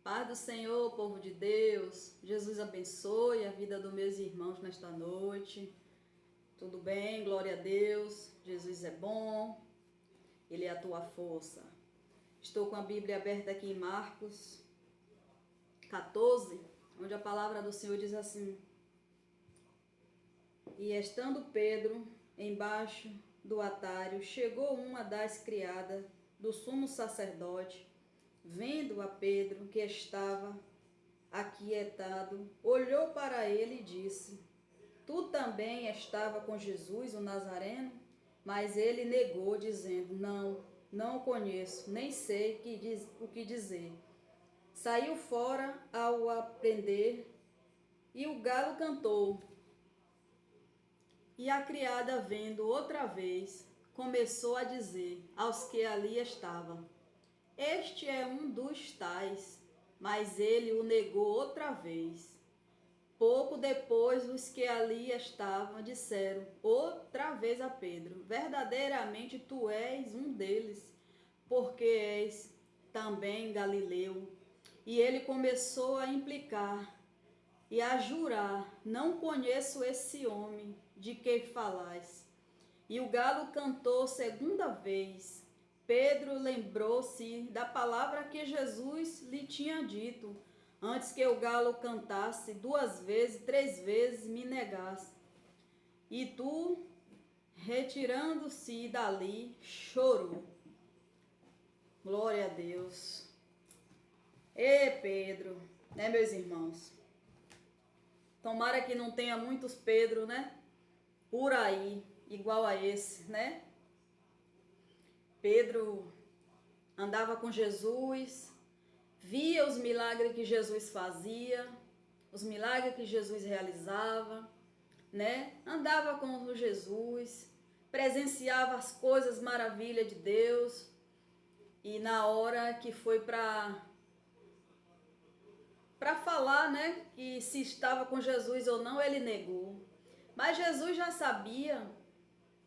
Paz do Senhor, povo de Deus. Jesus abençoe a vida dos meus irmãos nesta noite. Tudo bem? Glória a Deus. Jesus é bom. Ele é a tua força. Estou com a Bíblia aberta aqui em Marcos 14, onde a palavra do Senhor diz assim: E estando Pedro embaixo do atalho, chegou uma das criadas do sumo sacerdote, vendo a Pedro que estava aquietado, olhou para ele e disse: Tu também estava com Jesus, o Nazareno? Mas ele negou, dizendo: não o conheço, nem sei o que dizer. Saiu fora ao aprender, e o galo cantou. E a criada, vendo outra vez, começou a dizer aos que ali estavam: Este é um dos tais. Mas ele o negou outra vez. Pouco depois, os que ali estavam disseram outra vez a Pedro: Verdadeiramente tu és um deles, porque és também Galileu. E ele começou a implicar e a jurar: Não conheço esse homem de que falais. E o galo cantou segunda vez. Pedro lembrou-se da palavra que Jesus lhe tinha dito: Antes que o galo cantasse 2 vezes, 3 vezes me negasse. E tu, retirando-se dali, chorou. Glória a Deus. Pedro, né, meus irmãos? Tomara que não tenha muitos Pedro, né? Por aí, igual a esse, né? Pedro andava com Jesus, via os milagres que Jesus fazia, os milagres que Jesus realizava, né? Andava com Jesus, presenciava as coisas maravilhas de Deus, e na hora que foi para falar, né, que se estava com Jesus ou não, ele negou. Mas Jesus já sabia.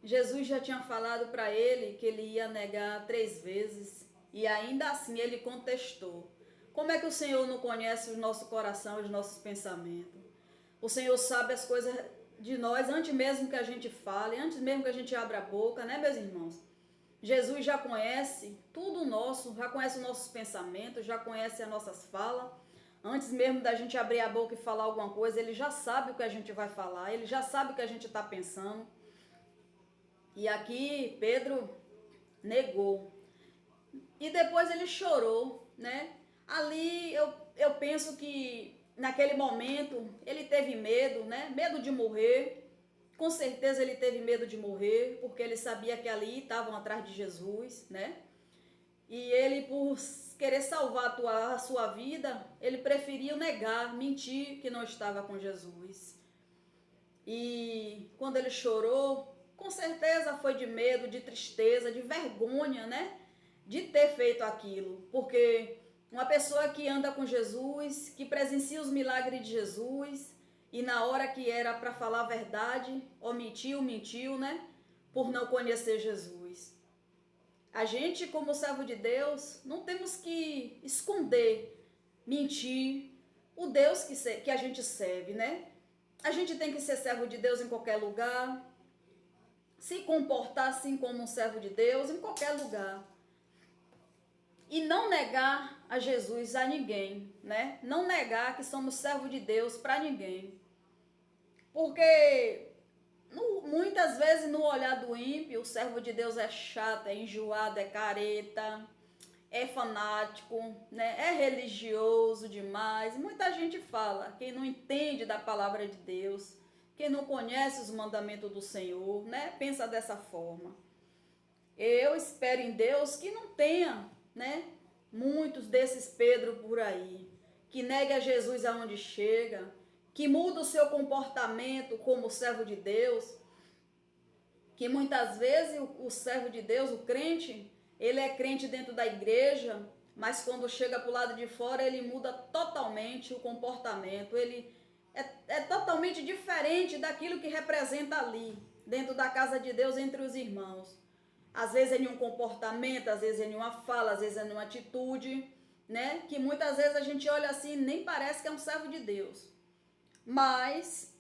Jesus já tinha falado para ele que ele ia negar 3 vezes, e ainda assim ele contestou. Como é que o Senhor não conhece o nosso coração, os nossos pensamentos? O Senhor sabe as coisas de nós antes mesmo que a gente fale, antes mesmo que a gente abra a boca, né, meus irmãos? Jesus já conhece tudo nosso, já conhece os nossos pensamentos, já conhece as nossas falas. Antes mesmo da gente abrir a boca e falar alguma coisa, ele já sabe o que a gente vai falar, ele já sabe o que a gente está pensando. E aqui Pedro negou. E depois ele chorou, né? Ali eu penso que naquele momento ele teve medo, né? Medo de morrer. Com certeza ele teve medo de morrer, porque ele sabia que ali estavam atrás de Jesus, né? E ele, por querer salvar a sua vida, ele preferiu negar, mentir que não estava com Jesus. E quando ele chorou, com certeza foi de medo, de tristeza, de vergonha, né? De ter feito aquilo. Porque uma pessoa que anda com Jesus, que presencia os milagres de Jesus, e na hora que era para falar a verdade, mentiu, né? Por não conhecer Jesus. A gente, como servo de Deus, não temos que esconder, mentir o Deus que a gente serve, né? A gente tem que ser servo de Deus em qualquer lugar, se comportar assim como um servo de Deus em qualquer lugar. E não negar a Jesus a ninguém, né? Não negar que somos servo de Deus para ninguém. Porque muitas vezes no olhar do ímpio, o servo de Deus é chato, é enjoado, é careta, é fanático, né? É religioso demais. Muita gente fala, quem não entende da palavra de Deus, quem não conhece os mandamentos do Senhor, né? Pensa dessa forma. Eu espero em Deus que não tenha, né? Muitos desses Pedro por aí, que nega Jesus aonde chega, que muda o seu comportamento como servo de Deus, que muitas vezes o servo de Deus, o crente, ele é crente dentro da igreja, mas quando chega para o lado de fora, ele muda totalmente o comportamento, ele é totalmente diferente daquilo que representa ali, dentro da casa de Deus, entre os irmãos. Às vezes é em um comportamento, às vezes é em uma fala, às vezes é em uma atitude, né? Que muitas vezes a gente olha assim, nem parece que é um servo de Deus. Mas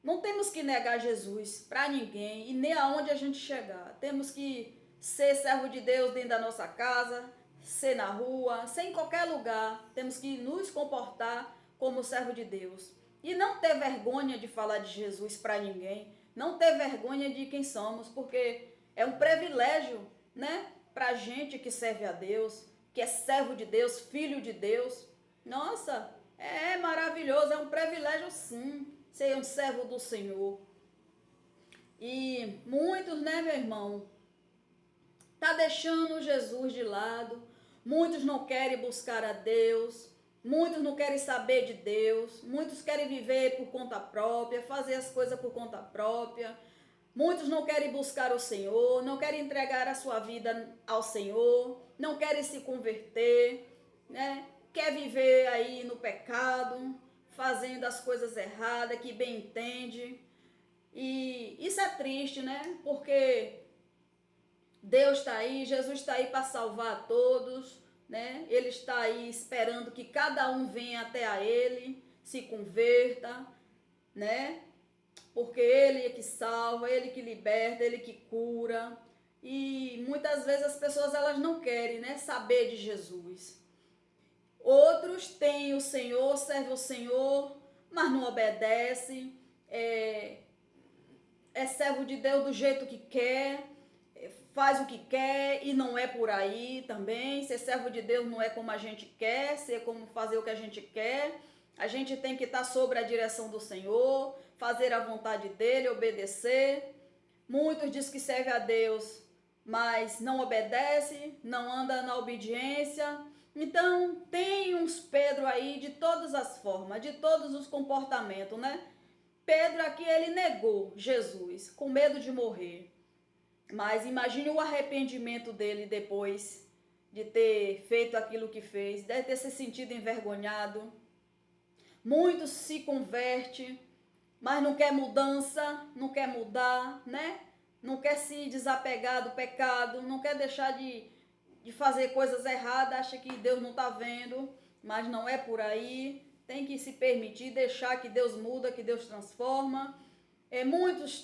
não temos que negar Jesus para ninguém e nem aonde a gente chegar. Temos que ser servo de Deus dentro da nossa casa, ser na rua, ser em qualquer lugar. Temos que nos comportar como servo de Deus. E não ter vergonha de falar de Jesus para ninguém. Não ter vergonha de quem somos, porque é um privilégio, né? Para gente que serve a Deus, que é servo de Deus, filho de Deus. Nossa, é maravilhoso, é um privilégio sim, ser um servo do Senhor. E muitos, né, meu irmão, tá deixando Jesus de lado. Muitos não querem buscar a Deus. Muitos não querem saber de Deus. Muitos querem viver por conta própria, fazer as coisas por conta própria. Muitos não querem buscar o Senhor, não querem entregar a sua vida ao Senhor, não querem se converter, né? Quer viver aí no pecado, fazendo as coisas erradas, que bem entende. E isso é triste, né? Porque Deus está aí, Jesus está aí para salvar todos, né? Ele está aí esperando que cada um venha até a Ele, se converta, né? Porque Ele é que salva, Ele que liberta, Ele que cura. E muitas vezes as pessoas elas não querem, né, saber de Jesus. Outros têm o Senhor, servem o Senhor, mas não obedecem. É servo de Deus do jeito que quer, faz o que quer e não é por aí também. Ser servo de Deus não é como a gente quer, ser como fazer o que a gente quer. A gente tem que estar sobre a direção do Senhor, fazer a vontade dele, obedecer. Muitos dizem que servem a Deus, mas não obedece, não anda na obediência. Então, tem uns Pedro aí de todas as formas, de todos os comportamentos, né? Pedro aqui, ele negou Jesus, com medo de morrer. Mas imagine o arrependimento dele depois de ter feito aquilo que fez, deve ter se sentido envergonhado. Muitos se convertem, mas não quer mudança, não quer mudar, né? Não quer se desapegar do pecado, não quer deixar de fazer coisas erradas, acha que Deus não está vendo, mas não é por aí. Tem que se permitir, deixar que Deus muda, que Deus transforma. Muitos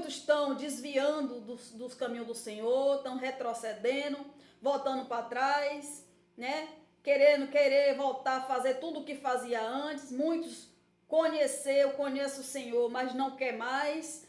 estão desviando dos caminhos do Senhor, estão retrocedendo, voltando para trás, né? Querer voltar a fazer tudo o que fazia antes. Muitos conhece o Senhor, mas não quer mais,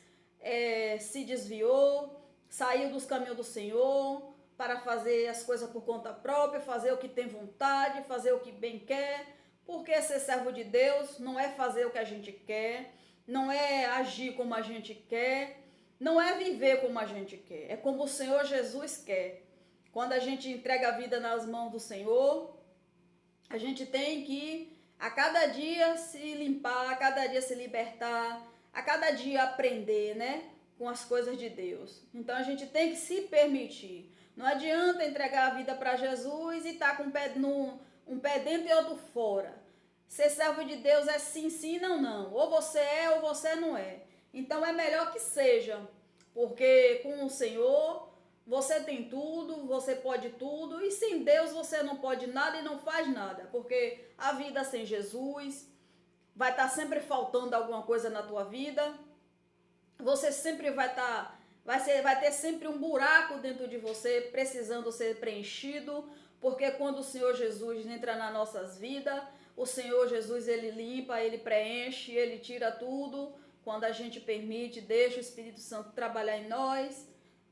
se desviou, saiu dos caminhos do Senhor para fazer as coisas por conta própria, fazer o que tem vontade, fazer o que bem quer. Porque ser servo de Deus não é fazer o que a gente quer, não é agir como a gente quer, não é viver como a gente quer, é como o Senhor Jesus quer. Quando a gente entrega a vida nas mãos do Senhor, a gente tem que a cada dia se limpar, a cada dia se libertar, a cada dia aprender, né, com as coisas de Deus. Então a gente tem que se permitir. Não adianta entregar a vida para Jesus e estar com um pé dentro e outro fora. Ser servo de Deus é sim, sim, não, não. Ou você é ou você não é. Então é melhor que seja, porque com o Senhor você tem tudo, você pode tudo, e sem Deus você não pode nada e não faz nada, porque a vida sem Jesus vai estar sempre faltando alguma coisa na tua vida. Você sempre vai ter sempre um buraco dentro de você precisando ser preenchido, porque quando o Senhor Jesus entra nas nossas vidas, o Senhor Jesus ele limpa, ele preenche, ele tira tudo, quando a gente permite, deixa o Espírito Santo trabalhar em nós.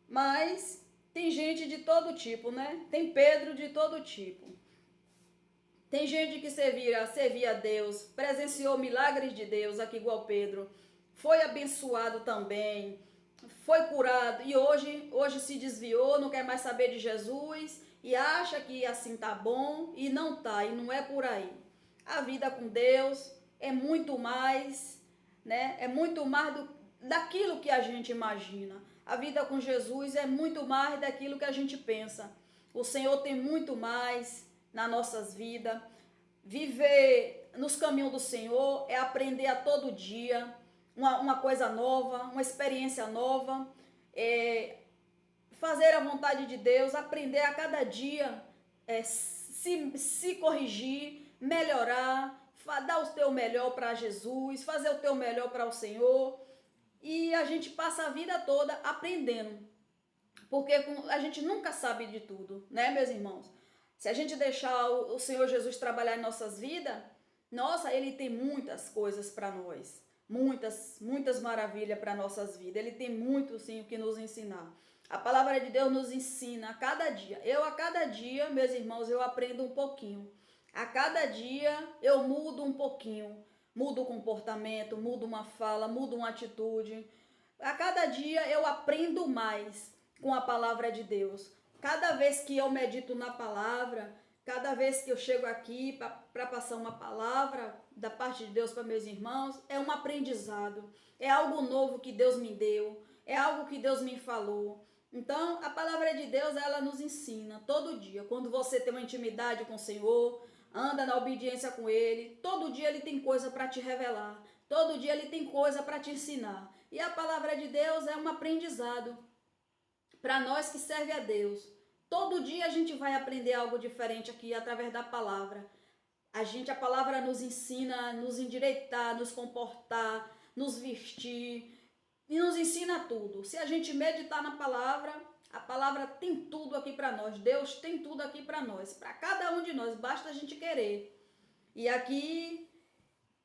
Mas tem gente de todo tipo, né? Tem Pedro de todo tipo. Tem gente que servia a Deus, presenciou milagres de Deus, aqui igual Pedro, foi abençoado também, foi curado e hoje se desviou, não quer mais saber de Jesus e acha que assim tá bom e não tá, e não é por aí. A vida com Deus é muito mais, né? É muito mais daquilo que a gente imagina. A vida com Jesus é muito mais daquilo que a gente pensa. O Senhor tem muito mais nas nossas vidas. Viver nos caminhos do Senhor é aprender a todo dia uma coisa nova, uma experiência nova, fazer a vontade de Deus, aprender a cada dia, se corrigir, melhorar, dar o teu melhor para Jesus, fazer o teu melhor para o Senhor. E a gente passa a vida toda aprendendo, porque a gente nunca sabe de tudo, né, meus irmãos? Se a gente deixar o Senhor Jesus trabalhar em nossas vidas, nossa, Ele tem muitas coisas para nós, muitas maravilhas para nossas vidas. Ele tem muito, sim, o que nos ensinar. A palavra de Deus nos ensina a cada dia. A cada dia, meus irmãos, eu aprendo um pouquinho. A cada dia eu mudo um pouquinho. Mudo o comportamento, mudo uma fala, mudo uma atitude. A cada dia eu aprendo mais com a palavra de Deus. Cada vez que eu medito na palavra, cada vez que eu chego aqui para passar uma palavra da parte de Deus para meus irmãos, é um aprendizado, é algo novo que Deus me deu, é algo que Deus me falou. Então, a palavra de Deus, ela nos ensina todo dia. Quando você tem uma intimidade com o Senhor, anda na obediência com Ele, todo dia Ele tem coisa para te revelar, todo dia Ele tem coisa para te ensinar. E a palavra de Deus é um aprendizado para nós que servem a Deus. Todo dia a gente vai aprender algo diferente aqui através da palavra. A palavra nos ensina a nos endireitar, nos comportar, nos vestir e nos ensina tudo. Se a gente meditar na palavra, a palavra tem tudo aqui para nós. Deus tem tudo aqui para nós, para cada um de nós, basta a gente querer. E aqui,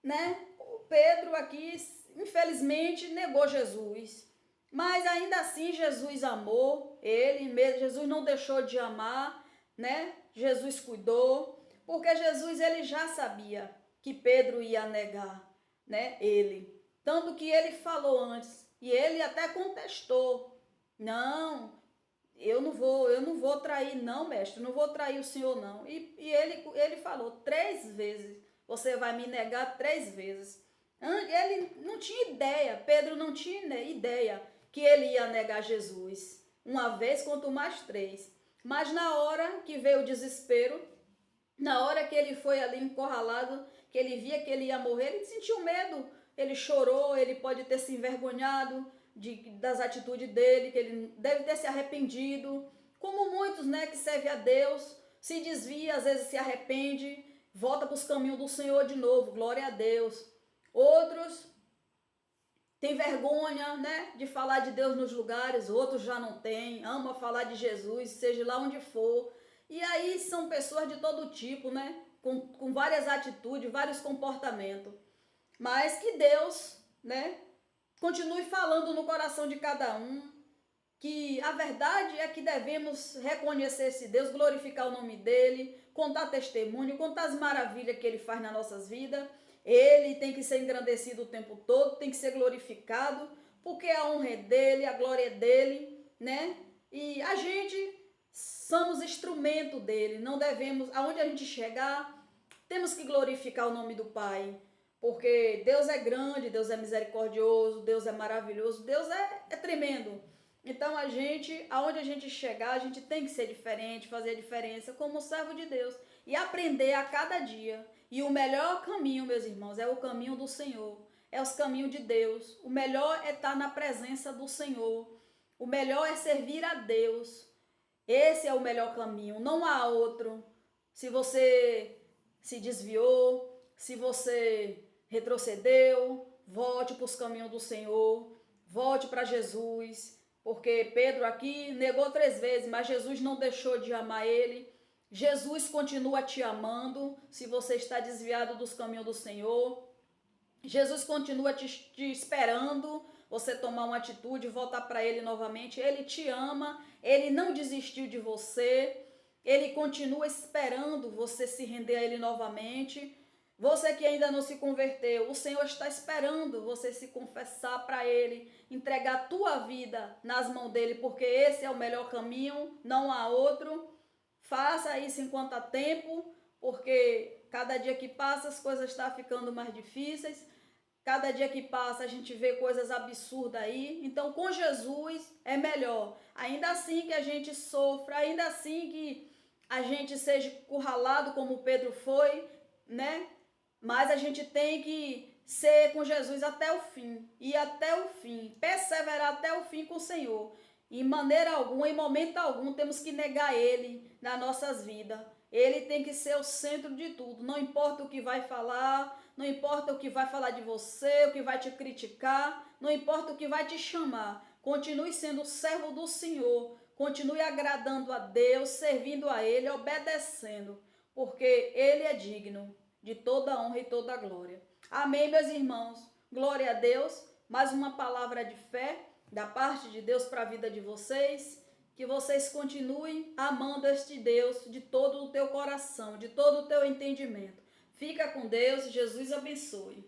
né, o Pedro aqui, infelizmente, negou Jesus. Mas ainda assim Jesus amou ele, Jesus não deixou de amar, né? Jesus cuidou, porque Jesus ele já sabia que Pedro ia negar, né? Ele, tanto que ele falou antes e ele até contestou: não, eu não vou trair não, mestre, não vou trair o Senhor não. E ele falou 3 vezes, você vai me negar 3 vezes. Ele não tinha ideia, Pedro não tinha ideia que ele ia negar Jesus, uma vez, quanto mais 3. Mas na hora que veio o desespero, na hora que ele foi ali encurralado, que ele via que ele ia morrer, ele sentiu medo, ele chorou, ele pode ter se envergonhado das atitudes dele, que ele deve ter se arrependido, como muitos, né, que servem a Deus, se desvia, às vezes se arrepende, volta para os caminhos do Senhor de novo, glória a Deus. Outros tem vergonha, né, de falar de Deus nos lugares, outros já não tem, ama falar de Jesus, seja lá onde for. E aí são pessoas de todo tipo, né, com várias atitudes, vários comportamentos. Mas que Deus, né, continue falando no coração de cada um, que a verdade é que devemos reconhecer esse Deus, glorificar o nome dele, contar testemunho, contar as maravilhas que ele faz nas nossas vidas. Ele tem que ser engrandecido o tempo todo, tem que ser glorificado, porque a honra é dele, a glória é dele, né? E a gente somos instrumento dele, não devemos, aonde a gente chegar, temos que glorificar o nome do Pai, porque Deus é grande, Deus é misericordioso, Deus é maravilhoso, Deus é tremendo. Então aonde a gente chegar, a gente tem que ser diferente, fazer a diferença como servo de Deus e aprender a cada dia. E o melhor caminho, meus irmãos, é o caminho do Senhor, é os caminhos de Deus. O melhor é estar na presença do Senhor, o melhor é servir a Deus. Esse é o melhor caminho, não há outro. Se você se desviou, se você retrocedeu, volte para os caminhos do Senhor, volte para Jesus, porque Pedro aqui negou 3 vezes, mas Jesus não deixou de amar ele. Jesus continua te amando se você está desviado dos caminhos do Senhor. Jesus continua te esperando você tomar uma atitude e voltar para ele novamente. Ele te ama, ele não desistiu de você, ele continua esperando você se render a ele novamente. Você que ainda não se converteu, o Senhor está esperando você se confessar para ele, entregar a tua vida nas mãos dele, porque esse é o melhor caminho, não há outro. Faça isso enquanto há tempo, porque cada dia que passa as coisas estão ficando mais difíceis. Cada dia que passa a gente vê coisas absurdas aí. Então com Jesus é melhor. Ainda assim que a gente sofra, ainda assim que a gente seja encurralado como Pedro foi, né? Mas a gente tem que ser com Jesus até o fim. Ir até o fim. Perseverar até o fim com o Senhor. Em maneira alguma, em momento algum, temos que negar Ele nas nossas vidas. Ele tem que ser o centro de tudo. Não importa o que vai falar, não importa o que vai falar de você, o que vai te criticar, não importa o que vai te chamar. Continue sendo servo do Senhor. Continue agradando a Deus, servindo a Ele, obedecendo, porque Ele é digno de toda honra e toda glória. Amém, meus irmãos. Glória a Deus. Mais uma palavra de fé da parte de Deus para a vida de vocês. Que vocês continuem amando este Deus de todo o teu coração, de todo o teu entendimento. Fica com Deus, Jesus abençoe.